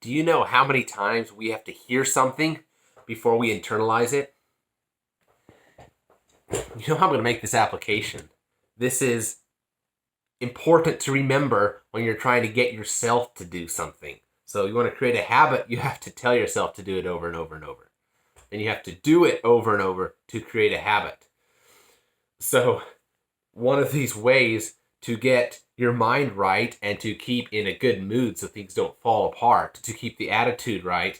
Do you know how many times we have to hear something before we internalize it? You know how I'm going to make this application. This is important to remember when you're trying to get yourself to do something. So you want to create a habit, you have to tell yourself to do it over and over and over. And you have to do it over and over to create a habit. So one of these ways to get your mind right and to keep in a good mood so things don't fall apart, to keep the attitude right,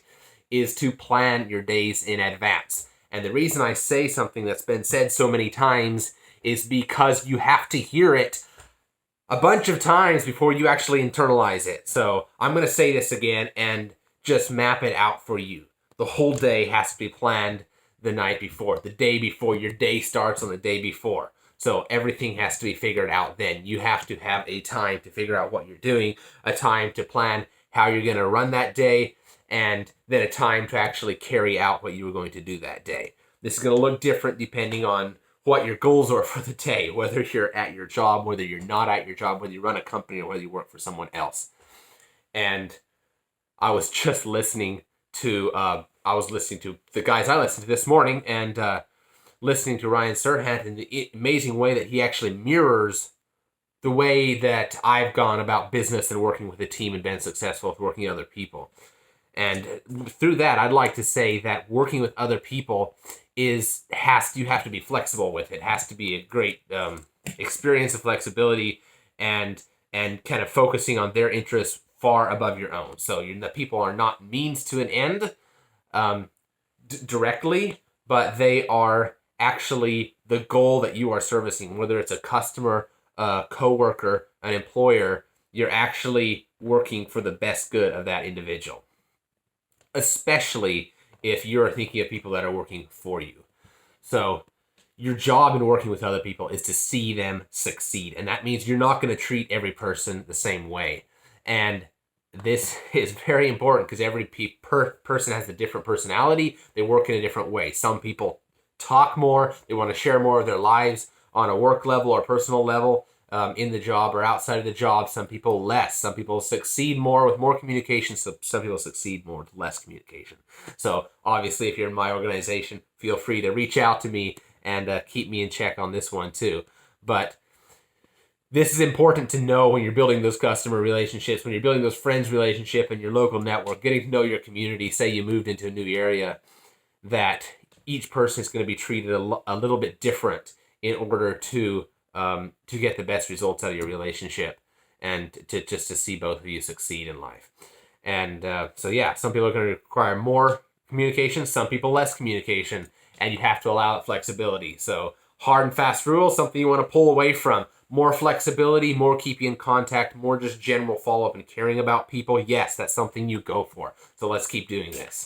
is to plan your days in advance. And the reason I say something that's been said so many times is because you have to hear it a bunch of times before you actually internalize it. So I'm going to say this again and just map it out for you. The whole day has to be planned the night before, the day before. Your day starts on the day before. So everything has to be figured out then. You have to have a time to figure out what you're doing, a time to plan how you're going to run that day, and then a time to actually carry out what you were going to do that day. This is going to look different depending on what your goals are for the day, whether you're at your job, whether you're not at your job, whether you run a company, or whether you work for someone else. And I was just listening to the guys I listened to this morning, and listening to Ryan Serhant in the amazing way that he actually mirrors the way that I've gone about business and working with a team and been successful with working with other people. And through that, I'd like to say that working with other people you have to be flexible with it. It has to be a great experience of flexibility and kind of focusing on their interests far above your own. So the people are not means to an end directly, but they are actually the goal that you are servicing. Whether it's a customer, a coworker, an employer, you're actually working for the best good of that individual. Especially if you're thinking of people that are working for you. So your job in working with other people is to see them succeed. And that means you're not going to treat every person the same way. And this is very important because every person has a different personality. They work in a different way. Some people talk more. They want to share more of their lives on a work level or personal level. In the job or outside of the job. Some people less. Some people succeed more with more communication. So some people succeed more with less communication. So obviously, if you're in my organization, feel free to reach out to me and keep me in check on this one too. But this is important to know when you're building those customer relationships, when you're building those friends relationship and your local network, getting to know your community. Say you moved into a new area, that each person is going to be treated a little bit different in order to get the best results out of your relationship and to see both of you succeed in life. And some people are going to require more communication, some people less communication, and you have to allow it flexibility. So hard and fast rules, something you want to pull away from. More flexibility, more keep you in contact, more just general follow-up and caring about people. Yes, that's something you go for. So let's keep doing this.